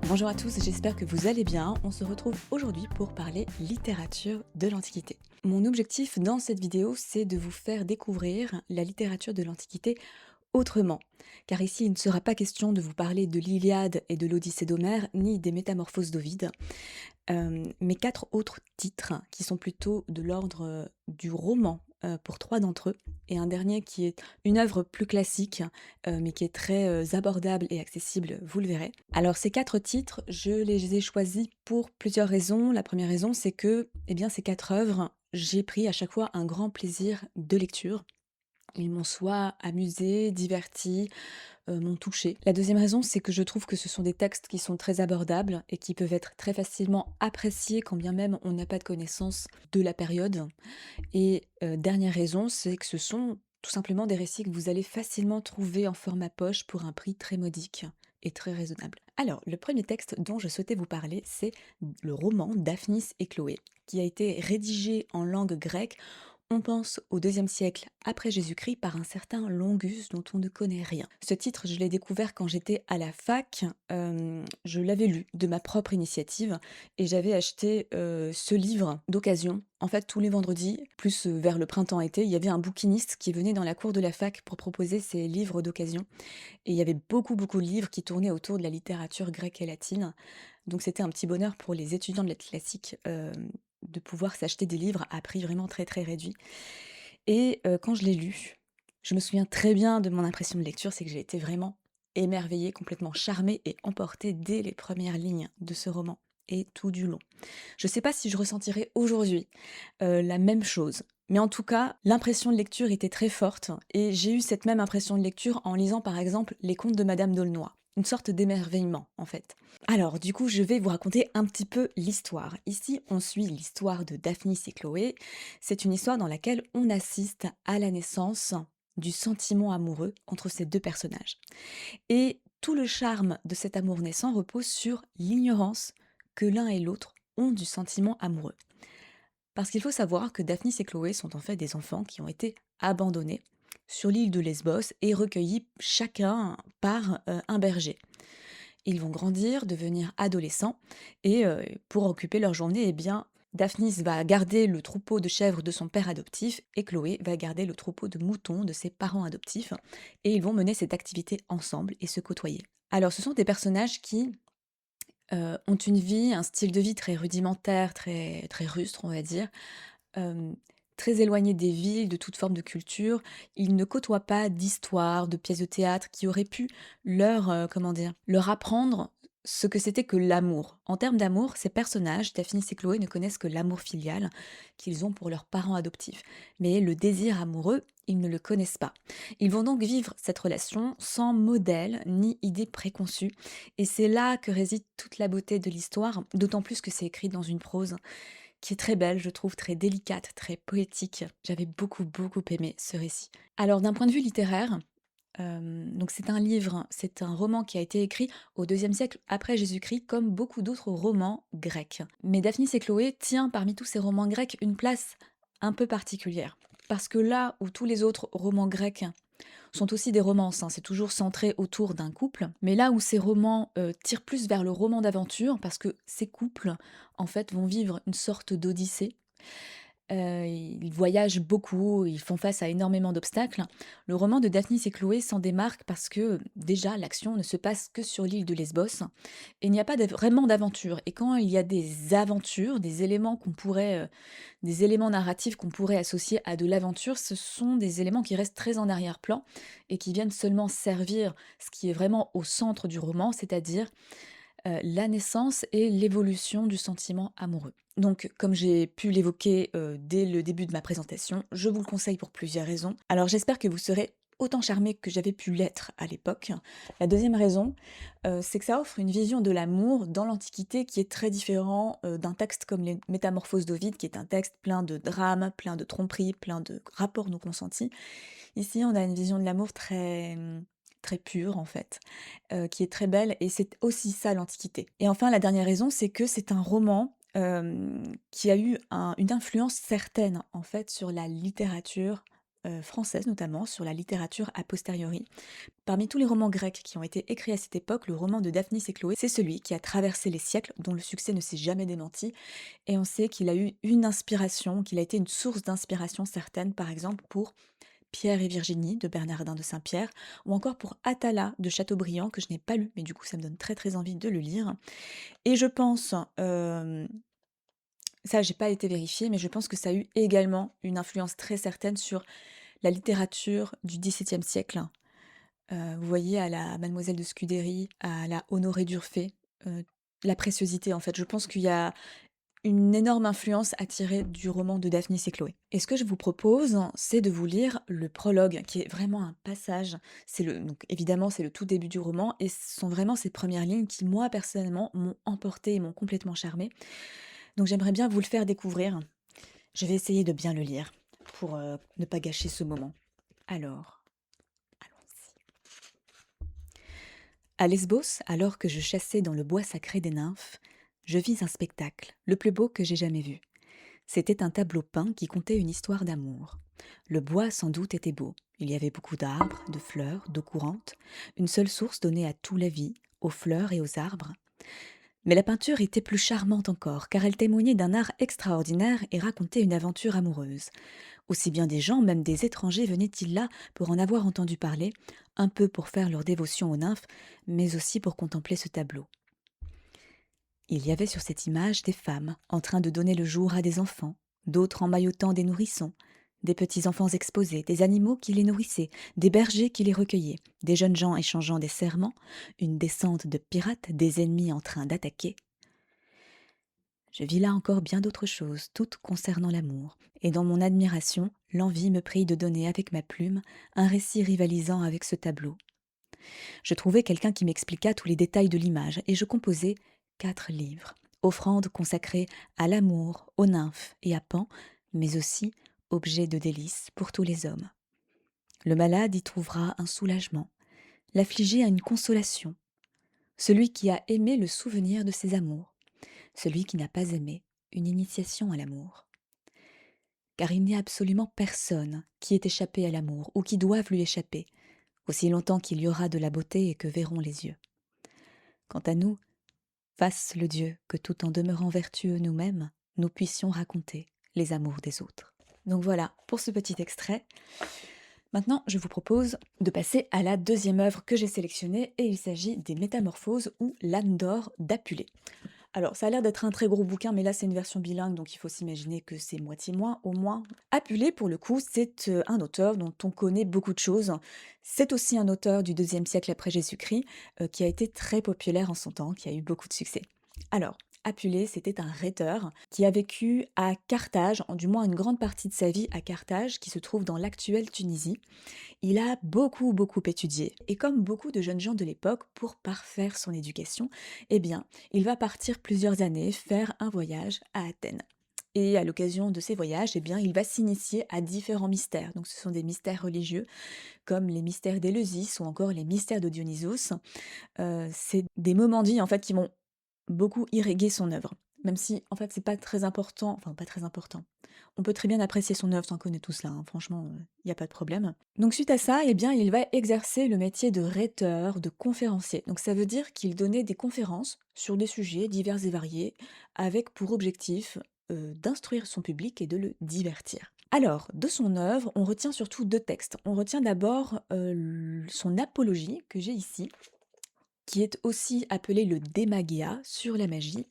Bonjour à tous, j'espère que vous allez bien. On se retrouve aujourd'hui pour parler littérature de l'Antiquité. Mon objectif dans cette vidéo, c'est de vous faire découvrir la littérature de l'Antiquité autrement. Car ici, il ne sera pas question de vous parler de l'Iliade et de l'Odyssée d'Homère, ni des Métamorphoses d'Ovide, mais quatre autres titres qui sont plutôt de l'ordre du roman pour trois d'entre eux, et un dernier qui est une œuvre plus classique, mais qui est très abordable et accessible, vous le verrez. Alors ces quatre titres, je les ai choisis pour plusieurs raisons. La première raison, c'est que ces quatre œuvres, j'ai pris à chaque fois un grand plaisir de lecture. Ils m'ont soit amusé, diverti, m'ont touchée. La deuxième raison, c'est que je trouve que ce sont des textes qui sont très abordables et qui peuvent être très facilement appréciés quand bien même on n'a pas de connaissance de la période. Et dernière raison, c'est que ce sont tout simplement des récits que vous allez facilement trouver en format poche pour un prix très modique et très raisonnable. Alors, le premier texte dont je souhaitais vous parler, c'est le roman Daphnis et Chloé, qui a été rédigé en langue grecque. On pense au deuxième siècle après Jésus-Christ par un certain Longus dont on ne connaît rien. Ce titre, je l'ai découvert quand j'étais à la fac. Je l'avais lu de ma propre initiative et j'avais acheté ce livre d'occasion. En fait, tous les vendredis, plus vers le printemps-été, il y avait un bouquiniste qui venait dans la cour de la fac pour proposer ses livres d'occasion. Et il y avait beaucoup, beaucoup de livres qui tournaient autour de la littérature grecque et latine. Donc c'était un petit bonheur pour les étudiants de lettres classiques de pouvoir s'acheter des livres à prix vraiment très, très réduit. Et quand je l'ai lu, je me souviens très bien de mon impression de lecture, c'est que j'ai été vraiment émerveillée, complètement charmée et emportée dès les premières lignes de ce roman et tout du long. Je sais pas si je ressentirai aujourd'hui, la même chose, mais en tout cas, l'impression de lecture était très forte et j'ai eu cette même impression de lecture en lisant par exemple Les Contes de Madame d'Aulnoy. Une sorte d'émerveillement en fait. Alors du coup, je vais vous raconter un petit peu l'histoire. Ici, on suit l'histoire de Daphnis et Chloé. C'est une histoire dans laquelle on assiste à la naissance du sentiment amoureux entre ces deux personnages. Et tout le charme de cet amour naissant repose sur l'ignorance que l'un et l'autre ont du sentiment amoureux. Parce qu'il faut savoir que Daphnis et Chloé sont en fait des enfants qui ont été abandonnés sur l'île de Lesbos et recueillis chacun par un berger. Ils vont grandir, devenir adolescents, et pour occuper leur journée, Daphnis va garder le troupeau de chèvres de son père adoptif et Chloé va garder le troupeau de moutons de ses parents adoptifs, et ils vont mener cette activité ensemble et se côtoyer. Alors ce sont des personnages qui ont une vie, un style de vie très rudimentaire, très, très rustre, on va dire, hem, très éloignés des villes, de toute forme de culture. Ils ne côtoient pas d'histoires, de pièces de théâtre qui auraient pu leur, comment dire? Leur apprendre ce que c'était que l'amour. En termes d'amour, ces personnages, Daphnis et Chloé, ne connaissent que l'amour filial qu'ils ont pour leurs parents adoptifs. Mais le désir amoureux, ils ne le connaissent pas. Ils vont donc vivre cette relation sans modèle ni idée préconçue. Et c'est là que réside toute la beauté de l'histoire, d'autant plus que c'est écrit dans une prose qui est très belle, je trouve, très délicate, très poétique. J'avais beaucoup, beaucoup aimé ce récit. Alors d'un point de vue littéraire, donc c'est un roman qui a été écrit au deuxième siècle après Jésus-Christ, comme beaucoup d'autres romans grecs. Mais Daphnis et Chloé tient parmi tous ces romans grecs une place un peu particulière. Parce que là où tous les autres romans grecs sont aussi des romances, hein, c'est toujours centré autour d'un couple, mais là où ces romans tirent plus vers le roman d'aventure, parce que ces couples, en fait, vont vivre une sorte d'odyssée. Ils voyagent beaucoup, ils font face à énormément d'obstacles. Le roman de Daphnis et Chloé s'en démarque parce que, déjà, l'action ne se passe que sur l'île de Lesbos et il n'y a pas vraiment d'aventure. Et quand il y a des aventures, des éléments narratifs qu'on pourrait associer à de l'aventure, ce sont des éléments qui restent très en arrière-plan et qui viennent seulement servir ce qui est vraiment au centre du roman, c'est-à-dire la naissance et l'évolution du sentiment amoureux. Donc, comme j'ai pu l'évoquer dès le début de ma présentation, je vous le conseille pour plusieurs raisons. Alors, j'espère que vous serez autant charmé que j'avais pu l'être à l'époque. La deuxième raison, c'est que ça offre une vision de l'amour dans l'Antiquité qui est très différent d'un texte comme les Métamorphoses d'Ovide, qui est un texte plein de drames, plein de tromperies, plein de rapports non consentis. Ici, on a une vision de l'amour très, très pure en fait, qui est très belle et c'est aussi ça l'Antiquité. Et enfin, la dernière raison, c'est que c'est un roman, qui a eu une influence certaine en fait sur la littérature, françaises notamment, sur la littérature a posteriori. Parmi tous les romans grecs qui ont été écrits à cette époque, le roman de Daphnis et Chloé, c'est celui qui a traversé les siècles, dont le succès ne s'est jamais démenti, et on sait qu'il a eu une inspiration, qu'il a été une source d'inspiration certaine, par exemple pour Pierre et Virginie de Bernardin de Saint-Pierre, ou encore pour Atala de Chateaubriand, que je n'ai pas lu, mais du coup ça me donne très très envie de le lire. Et je pense, ça j'ai pas été vérifié, mais je pense que ça a eu également une influence très certaine sur la littérature du XVIIe siècle. Vous voyez, à la Mademoiselle de Scudéry, à la Honoré d'Urfé, la préciosité en fait. Je pense qu'il y a une énorme influence à tirer du roman de Daphnis et Chloé. Et ce que je vous propose, c'est de vous lire le prologue, qui est vraiment un passage. Donc évidemment, c'est le tout début du roman, et ce sont vraiment ces premières lignes qui, moi, personnellement, m'ont emporté et m'ont complètement charmée. Donc j'aimerais bien vous le faire découvrir. Je vais essayer de bien le lire pour ne pas gâcher ce moment. Alors, allons-y. À Lesbos, alors que je chassais dans le bois sacré des nymphes, je vis un spectacle, le plus beau que j'ai jamais vu. C'était un tableau peint qui contait une histoire d'amour. Le bois sans doute était beau. Il y avait beaucoup d'arbres, de fleurs, d'eau courante. Une seule source donnait à tout la vie, aux fleurs et aux arbres. Mais la peinture était plus charmante encore, car elle témoignait d'un art extraordinaire et racontait une aventure amoureuse. Aussi bien des gens, même des étrangers, venaient-ils là pour en avoir entendu parler, un peu pour faire leur dévotion aux nymphes, mais aussi pour contempler ce tableau. Il y avait sur cette image des femmes en train de donner le jour à des enfants, d'autres emmaillotant des nourrissons, des petits enfants exposés, des animaux qui les nourrissaient, des bergers qui les recueillaient, des jeunes gens échangeant des serments, une descente de pirates, des ennemis en train d'attaquer. Je vis là encore bien d'autres choses, toutes concernant l'amour, et dans mon admiration, l'envie me prit de donner avec ma plume un récit rivalisant avec ce tableau. Je trouvai quelqu'un qui m'expliqua tous les détails de l'image, et je composai 4 livres, offrandes consacrées à l'amour, aux nymphes et à Pan, mais aussi objets de délices pour tous les hommes. Le malade y trouvera un soulagement, l'affligé a une consolation, celui qui a aimé le souvenir de ses amours, celui qui n'a pas aimé une initiation à l'amour. Car il n'y a absolument personne qui ait échappé à l'amour ou qui doive lui échapper, aussi longtemps qu'il y aura de la beauté et que verront les yeux. Quant à nous, fasse le Dieu que tout en demeurant vertueux nous-mêmes, nous puissions raconter les amours des autres. Donc voilà pour ce petit extrait. Maintenant, je vous propose de passer à la deuxième œuvre que j'ai sélectionnée, et il s'agit des Métamorphoses ou l'âne d'or d'Apulée. Alors, ça a l'air d'être un très gros bouquin, mais là, c'est une version bilingue, donc il faut s'imaginer que c'est moitié moins, au moins. Apulée, pour le coup, c'est un auteur dont on connaît beaucoup de choses. C'est aussi un auteur du IIe siècle après Jésus-Christ, qui a été très populaire en son temps, qui a eu beaucoup de succès. Alors, Apulée, c'était un rhéteur qui a vécu à Carthage, du moins une grande partie de sa vie à Carthage, qui se trouve dans l'actuelle Tunisie. Il a beaucoup étudié, et comme beaucoup de jeunes gens de l'époque, pour parfaire son éducation, eh bien, il va partir plusieurs années faire un voyage à Athènes. Et à l'occasion de ces voyages, eh bien, il va s'initier à différents mystères. Donc ce sont des mystères religieux, comme les mystères d'Éleusis ou encore les mystères de Dionysos. C'est des moments de vie en fait qui vont beaucoup irriguer son œuvre. Même si, en fait, c'est pas très important, enfin pas très important. On peut très bien apprécier son œuvre sans connaître tout cela, hein, franchement, il y a pas de problème. Donc suite à ça, eh bien, il va exercer le métier de rhéteur, de conférencier. Donc ça veut dire qu'il donnait des conférences sur des sujets divers et variés, avec pour objectif d'instruire son public et de le divertir. Alors, de son œuvre, on retient surtout 2 textes. On retient d'abord son apologie, que j'ai ici, qui est aussi appelé le Démagia sur la magie.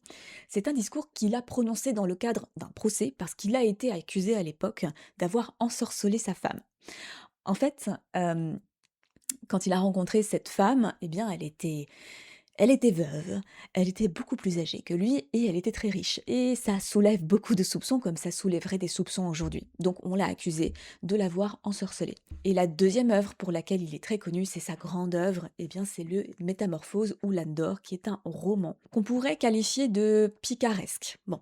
C'est un discours qu'il a prononcé dans le cadre d'un procès parce qu'il a été accusé à l'époque d'avoir ensorcelé sa femme. En fait, quand il a rencontré cette femme, eh bien, elle était veuve, elle était beaucoup plus âgée que lui et elle était très riche. Et ça soulève beaucoup de soupçons comme ça soulèverait des soupçons aujourd'hui. Donc on l'a accusé de l'avoir ensorcelé. Et la deuxième œuvre pour laquelle il est très connu, c'est sa grande œuvre, eh bien c'est le Métamorphose ou l'âne d'or, qui est un roman qu'on pourrait qualifier de picaresque. Bon.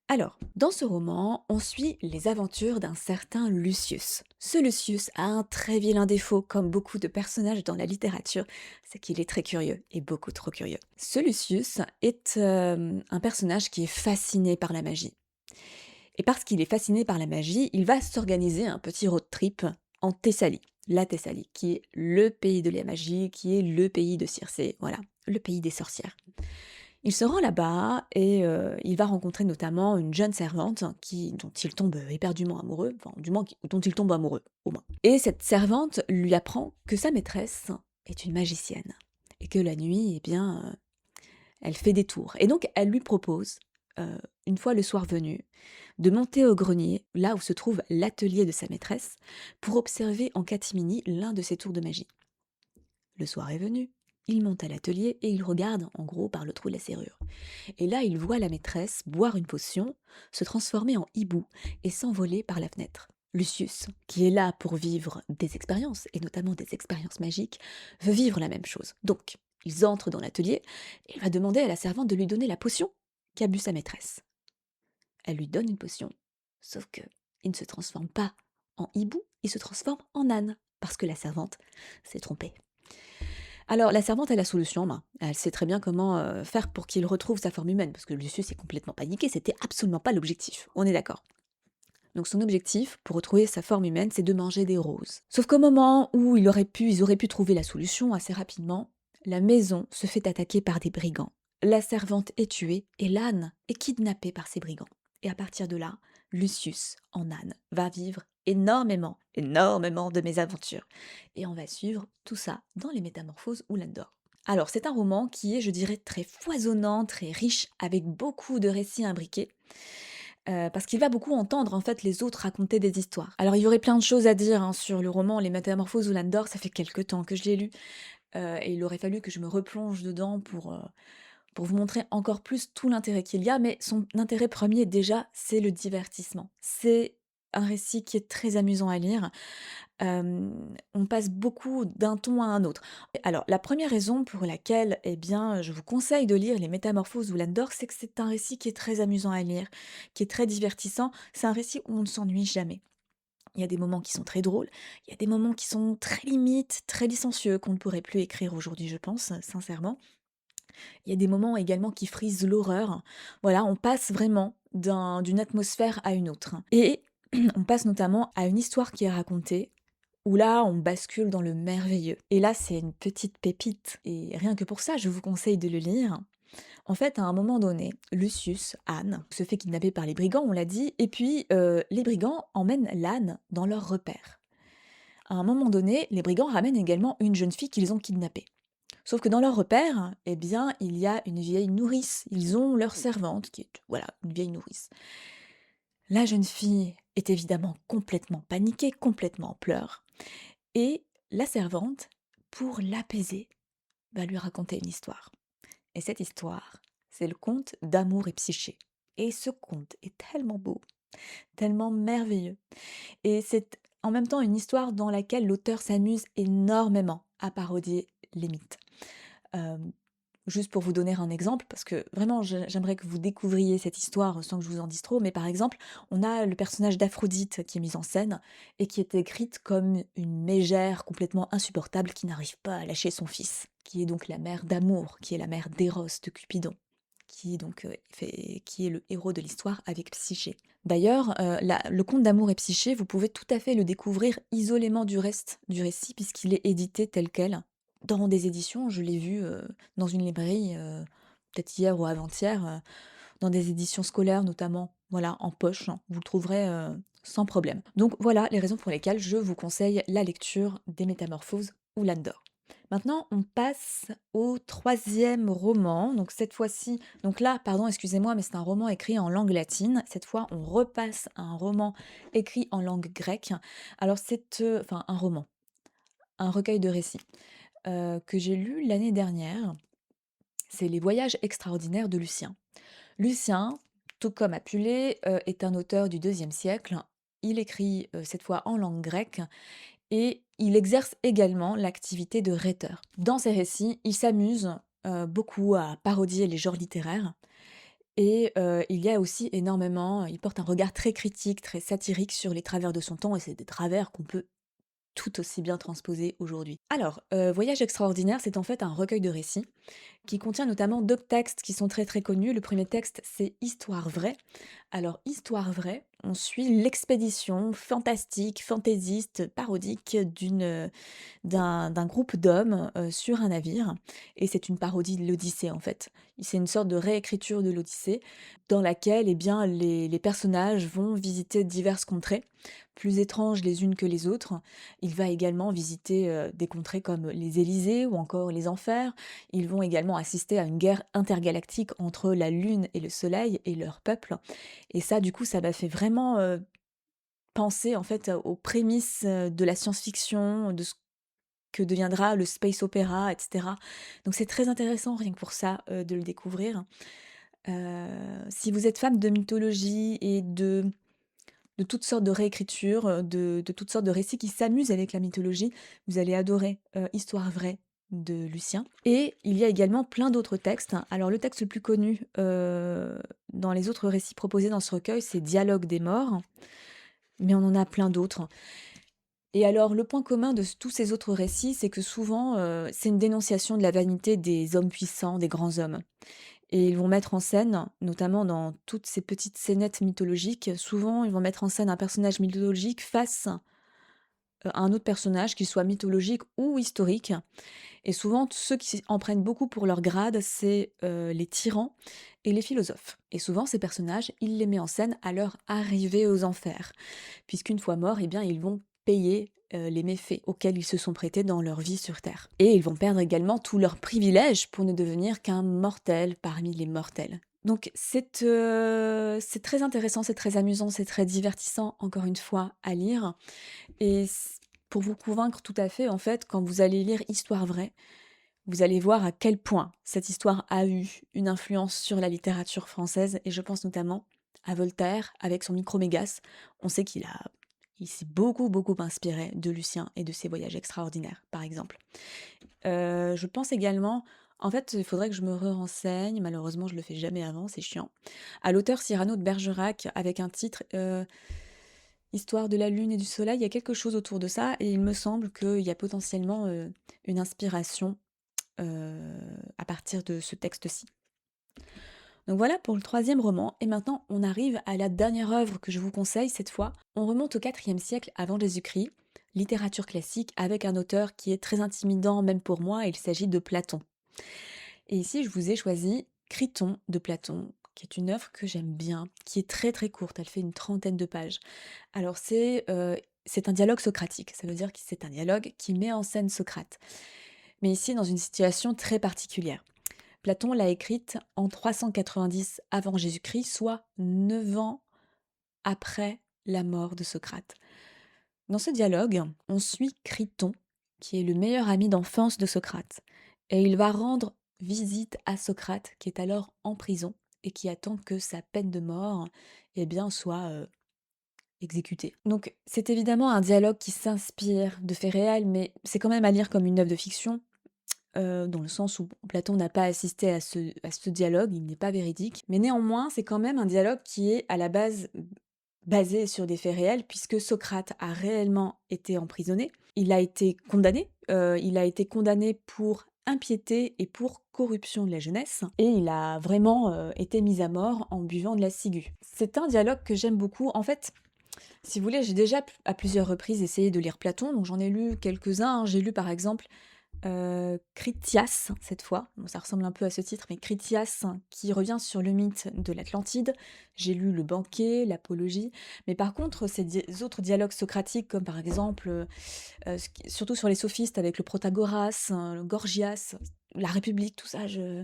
Alors, dans ce roman, on suit les aventures d'un certain Lucius. Ce Lucius a un très vilain défaut, comme beaucoup de personnages dans la littérature, c'est qu'il est très curieux, et beaucoup trop curieux. Ce Lucius est un personnage qui est fasciné par la magie. Et parce qu'il est fasciné par la magie, il va s'organiser un petit road trip en Thessalie. La Thessalie, qui est le pays de la magie, qui est le pays de Circé, voilà, le pays des sorcières. Il se rend là-bas et il va rencontrer notamment une jeune servante dont il tombe éperdument amoureux, enfin du moins dont il tombe amoureux, au moins. Et cette servante lui apprend que sa maîtresse est une magicienne et que la nuit, eh bien, elle fait des tours. Et donc elle lui propose, une fois le soir venu, de monter au grenier, là où se trouve l'atelier de sa maîtresse, pour observer en catimini l'un de ses tours de magie. Le soir est venu, il monte à l'atelier et il regarde, en gros, par le trou de la serrure. Et là, il voit la maîtresse boire une potion, se transformer en hibou et s'envoler par la fenêtre. Lucius, qui est là pour vivre des expériences, et notamment des expériences magiques, veut vivre la même chose. Donc, ils entrent dans l'atelier et il va demander à la servante de lui donner la potion qu'a bu sa maîtresse. Elle lui donne une potion, sauf que il ne se transforme pas en hibou, il se transforme en âne, parce que la servante s'est trompée. Alors, la servante a la solution en main. Elle sait très bien comment faire pour qu'il retrouve sa forme humaine, parce que Lucius est complètement paniqué, c'était absolument pas l'objectif, on est d'accord. Donc son objectif, pour retrouver sa forme humaine, c'est de manger des roses. Sauf qu'au moment où ils auraient pu trouver la solution assez rapidement, la maison se fait attaquer par des brigands. La servante est tuée et l'âne est kidnappé par ces brigands. Et à partir de là, Lucius, en âne, va vivre énormément, énormément de mésaventures. Et on va suivre tout ça dans les Métamorphoses Oulandor. Alors, c'est un roman qui est, je dirais, très foisonnant, très riche, avec beaucoup de récits imbriqués. Parce qu'il va beaucoup entendre en fait les autres raconter des histoires. Alors il y aurait plein de choses à dire hein, sur le roman Les Métamorphoses Oulandor, ça fait quelque temps que je l'ai lu, et il aurait fallu que je me replonge dedans pour vous montrer encore plus tout l'intérêt qu'il y a, mais son intérêt premier déjà, c'est le divertissement. C'est un récit qui est très amusant à lire. On passe beaucoup d'un ton à un autre. Alors, la première raison pour laquelle, eh bien, je vous conseille de lire Les Métamorphoses Oulandor, c'est que c'est un récit qui est très amusant à lire, qui est très divertissant. C'est un récit où on ne s'ennuie jamais. Il y a des moments qui sont très drôles, il y a des moments qui sont très limites, très licencieux, qu'on ne pourrait plus écrire aujourd'hui, je pense, sincèrement. Il y a des moments également qui frisent l'horreur. Voilà, on passe vraiment d'une atmosphère à une autre. Et on passe notamment à une histoire qui est racontée où là, on bascule dans le merveilleux. Et là, c'est une petite pépite. Et rien que pour ça, je vous conseille de le lire. En fait, à un moment donné, Lucius, Anne, se fait kidnapper par les brigands, on l'a dit, et puis les brigands emmènent l'âne dans leur repère. À un moment donné, les brigands ramènent également une jeune fille qu'ils ont kidnappée. Sauf que dans leur repère, eh bien, il y a une vieille nourrice. Ils ont leur servante, qui est, voilà, une vieille nourrice. La jeune fille est évidemment complètement paniquée, complètement en pleurs. Et la servante, pour l'apaiser, va lui raconter une histoire. Et cette histoire, c'est le conte d'Amour et Psyché. Et ce conte est tellement beau, tellement merveilleux. Et c'est en même temps une histoire dans laquelle l'auteur s'amuse énormément à parodier les mythes. Euh, Juste pour vous donner un exemple, parce que vraiment j'aimerais que vous découvriez cette histoire sans que je vous en dise trop, mais par exemple, on a le personnage d'Aphrodite qui est mise en scène et qui est écrite comme une mégère complètement insupportable qui n'arrive pas à lâcher son fils, qui est donc la mère d'Amour, qui est la mère d'Éros, de Cupidon, qui donc qui est le héros de l'histoire avec Psyché. D'ailleurs, le conte d'Amour et Psyché, vous pouvez tout à fait le découvrir isolément du reste du récit puisqu'il est édité tel quel. Dans des éditions, je l'ai vu, dans une librairie, peut-être hier ou avant-hier, dans des éditions scolaires notamment, voilà, en poche, hein, vous le trouverez, sans problème. Donc voilà les raisons pour lesquelles je vous conseille la lecture des Métamorphoses Oulandor. Maintenant, on passe au troisième roman, donc cette fois-ci donc là, pardon, excusez-moi, mais c'est un roman écrit en langue latine. Cette fois, on repasse à un roman écrit en langue grecque. Alors c'est, enfin un roman, un recueil de récits que j'ai lu l'année dernière, c'est Les Voyages extraordinaires de Lucien. Lucien, tout comme Apulée, est un auteur du IIe siècle. Il écrit cette fois en langue grecque et il exerce également l'activité de rhéteur. Dans ses récits, il s'amuse beaucoup à parodier les genres littéraires et il y a aussi énormément, il porte un regard très critique, très satirique sur les travers de son temps et c'est des travers qu'on peut tout aussi bien transposé aujourd'hui. Alors, Voyage extraordinaire, c'est en fait un recueil de récits qui contient notamment 2 textes qui sont très, très connus. Le premier texte, c'est Histoire vraie. Alors, Histoire vraie, on suit l'expédition fantastique, fantaisiste, parodique d'un groupe d'hommes, sur un navire et c'est une parodie de l'Odyssée, en fait. C'est une sorte de réécriture de l'Odyssée dans laquelle, eh bien, les personnages vont visiter diverses contrées, plus étranges les unes que les autres. Il va également visiter, des contrées comme les Élysées ou encore les Enfers. Ils vont également assister à une guerre intergalactique entre la Lune et le Soleil et leur peuple et ça, du coup, ça m'a fait vraiment, penser, en fait, aux prémices, de la science-fiction, de ce que deviendra le space opéra et cetera. Donc c'est très intéressant rien que pour ça, de le découvrir. Si vous êtes fan de mythologie et de toutes sortes de réécritures, de toutes sortes de récits qui s'amusent avec la mythologie, vous allez adorer, Histoire vraie de Lucien et il y a également plein d'autres textes. Alors le texte le plus connu, dans les autres récits proposés dans ce recueil, c'est Dialogue des morts, mais on en a plein d'autres. Et alors, le point commun de tous ces autres récits, c'est que souvent, c'est une dénonciation de la vanité des hommes puissants, des grands hommes. Et ils vont mettre en scène, notamment dans toutes ces petites scénettes mythologiques, souvent ils vont mettre en scène un personnage mythologique face à un autre personnage, qu'il soit mythologique ou historique. Et souvent, ceux qui en prennent beaucoup pour leur grade, c'est les tyrans et les philosophes. Et souvent, ces personnages, il les met en scène à leur arrivée aux enfers, puisqu'une fois morts, eh bien, ils vont payer les méfaits auxquels ils se sont prêtés dans leur vie sur Terre. Et ils vont perdre également tous leurs privilèges pour ne devenir qu'un mortel parmi les mortels. Donc c'est très intéressant, c'est très amusant, c'est très divertissant, encore une fois, à lire. Et pour vous convaincre tout à fait, en fait, quand vous allez lire Histoire vraie, vous allez voir à quel point cette histoire a eu une influence sur la littérature française, et je pense notamment à Voltaire avec son Micromégas. On sait il s'est beaucoup, beaucoup inspiré de Lucien et de ses voyages extraordinaires, par exemple. Je pense également, en fait, il faudrait que je me renseigne, malheureusement je le fais jamais avant, c'est chiant, à l'auteur Cyrano de Bergerac avec un titre Histoire de la Lune et du Soleil, il y a quelque chose autour de ça, et il me semble qu'il y a potentiellement une inspiration à partir de ce texte-ci. Donc voilà pour le troisième roman, et maintenant on arrive à la dernière œuvre que je vous conseille cette fois. On remonte au IVe siècle avant Jésus-Christ, littérature classique avec un auteur qui est très intimidant même pour moi, il s'agit de Platon. Et ici je vous ai choisi Criton de Platon, qui est une œuvre que j'aime bien, qui est très très courte, elle fait une trentaine de pages. Alors c'est un dialogue socratique, ça veut dire que c'est un dialogue qui met en scène Socrate, mais ici dans une situation très particulière. Platon l'a écrite en 390 avant Jésus-Christ, soit 9 ans après la mort de Socrate. Dans ce dialogue, on suit Criton, qui est le meilleur ami d'enfance de Socrate, et il va rendre visite à Socrate, qui est alors en prison et qui attend que sa peine de mort eh bien, soit exécutée. Donc c'est évidemment un dialogue qui s'inspire de faits réels, mais c'est quand même à lire comme une œuvre de fiction, dans le sens où Platon n'a pas assisté à ce dialogue, il n'est pas véridique. Mais néanmoins, c'est quand même un dialogue qui est à la base basé sur des faits réels, puisque Socrate a réellement été emprisonné. Il a été condamné pour impiété et pour corruption de la jeunesse, et il a vraiment été mis à mort en buvant de la ciguë. C'est un dialogue que j'aime beaucoup. En fait, si vous voulez, j'ai déjà à plusieurs reprises essayé de lire Platon, donc j'en ai lu quelques-uns, hein. J'ai lu par exemple Critias, cette fois. Bon, ça ressemble un peu à ce titre, mais Critias, qui revient sur le mythe de l'Atlantide. J'ai lu Le Banquet, l'Apologie, mais par contre, ces autres dialogues socratiques, comme par exemple, surtout sur les sophistes avec le Protagoras, le Gorgias, la République, tout ça, je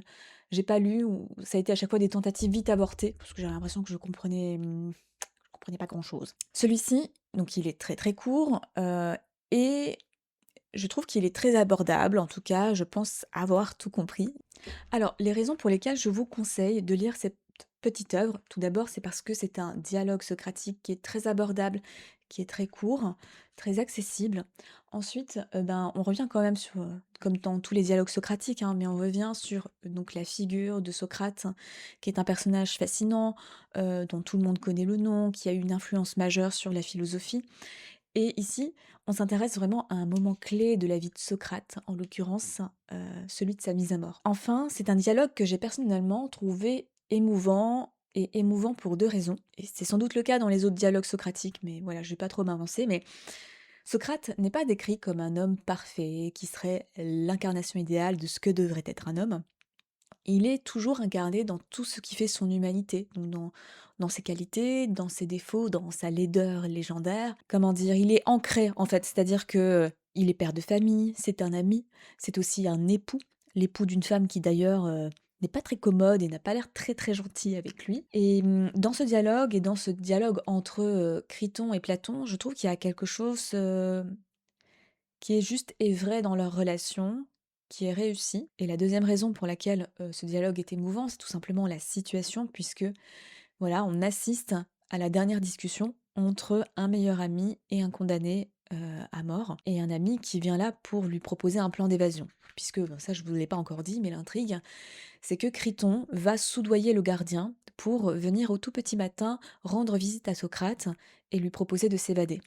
j'ai pas lu, ou ça a été à chaque fois des tentatives vite avortées, parce que j'avais l'impression que je comprenais pas grand-chose. Celui-ci, donc il est très très court, et je trouve qu'il est très abordable, en tout cas, je pense avoir tout compris. Alors, les raisons pour lesquelles je vous conseille de lire cette petite œuvre, tout d'abord, c'est parce que c'est un dialogue socratique qui est très abordable, qui est très court, très accessible. Ensuite, ben, on revient quand même sur, comme dans tous les dialogues socratiques, hein, mais on revient sur donc la figure de Socrate, qui est un personnage fascinant, dont tout le monde connaît le nom, qui a eu une influence majeure sur la philosophie. Et ici, on s'intéresse vraiment à un moment clé de la vie de Socrate, en l'occurrence celui de sa mise à mort. Enfin, c'est un dialogue que j'ai personnellement trouvé émouvant et émouvant pour deux raisons. Et c'est sans doute le cas dans les autres dialogues socratiques, mais voilà, je vais pas trop m'avancer. Mais Socrate n'est pas décrit comme un homme parfait, qui serait l'incarnation idéale de ce que devrait être un homme. Il est toujours incarné dans tout ce qui fait son humanité, donc dans ses qualités, dans ses défauts, dans sa laideur légendaire. Comment dire? Il est ancré en fait, c'est-à-dire que il est père de famille, c'est un ami, c'est aussi un époux, l'époux d'une femme qui d'ailleurs n'est pas très commode et n'a pas l'air très très gentil avec lui. Et dans ce dialogue entre Criton et Platon, je trouve qu'il y a quelque chose qui est juste et vrai dans leur relation, qui est réussi. Et la deuxième raison pour laquelle ce dialogue est émouvant, c'est tout simplement la situation, puisque voilà, on assiste à la dernière discussion entre un meilleur ami et un condamné à mort, et un ami qui vient là pour lui proposer un plan d'évasion. Puisque, bon, ça je ne vous l'ai pas encore dit, mais l'intrigue, c'est que Criton va soudoyer le gardien pour venir au tout petit matin rendre visite à Socrate et lui proposer de s'évader.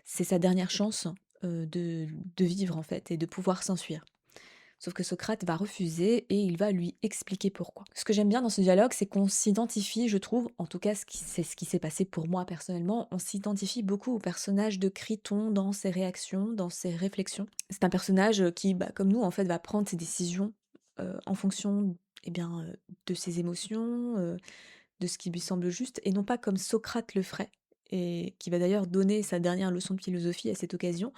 C'est sa dernière chance de vivre en fait et de pouvoir s'enfuir. Sauf que Socrate va refuser et il va lui expliquer pourquoi. Ce que j'aime bien dans ce dialogue, c'est qu'on s'identifie, je trouve, en tout cas c'est ce qui s'est passé pour moi personnellement, on s'identifie beaucoup au personnage de Criton dans ses réactions, dans ses réflexions. C'est un personnage qui, comme nous, en fait, va prendre ses décisions en fonction de ses émotions, de ce qui lui semble juste, et non pas comme Socrate le ferait, et qui va d'ailleurs donner sa dernière leçon de philosophie à cette occasion.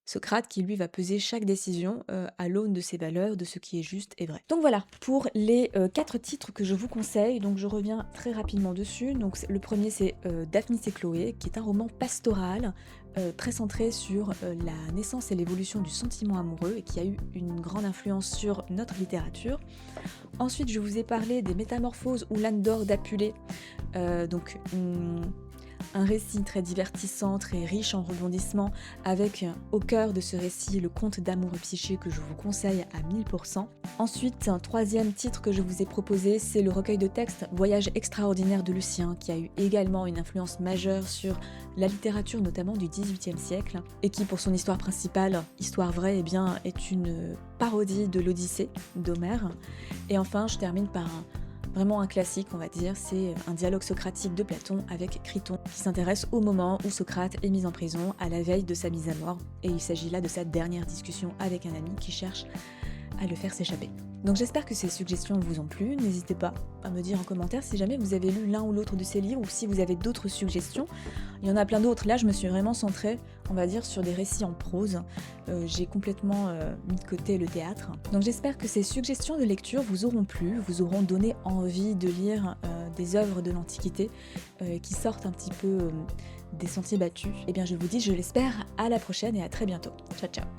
Socrate qui lui va peser chaque décision à l'aune de ses valeurs, de ce qui est juste et vrai. Donc voilà, pour les 4 titres que je vous conseille, donc je reviens très rapidement dessus. Donc le premier c'est Daphnis et Chloé, qui est un roman pastoral, très centré sur la naissance et l'évolution du sentiment amoureux et qui a eu une grande influence sur notre littérature. Ensuite, je vous ai parlé des Métamorphoses ou l'âne d'or d'Apulée, un récit très divertissant, très riche en rebondissements, avec au cœur de ce récit le conte d'amour psyché que je vous conseille à 1000%. Ensuite, un troisième titre que je vous ai proposé, c'est le recueil de textes Voyage extraordinaire de Lucien, qui a eu également une influence majeure sur la littérature, notamment du XVIIIe siècle, et qui, pour son histoire principale, histoire vraie, est une parodie de l'Odyssée d'Homère. Et enfin, je termine par vraiment un classique, on va dire, c'est un dialogue socratique de Platon avec Criton, qui s'intéresse au moment où Socrate est mis en prison à la veille de sa mise à mort, et il s'agit là de sa dernière discussion avec un ami qui cherche à le faire s'échapper. Donc j'espère que ces suggestions vous ont plu, n'hésitez pas à me dire en commentaire si jamais vous avez lu l'un ou l'autre de ces livres ou si vous avez d'autres suggestions. Il y en a plein d'autres, là je me suis vraiment centrée, on va dire, sur des récits en prose. J'ai complètement mis de côté le théâtre. Donc j'espère que ces suggestions de lecture vous auront plu, vous auront donné envie de lire des œuvres de l'Antiquité qui sortent un petit peu des sentiers battus. Et bien je vous dis, je l'espère, à la prochaine et à très bientôt. Ciao ciao.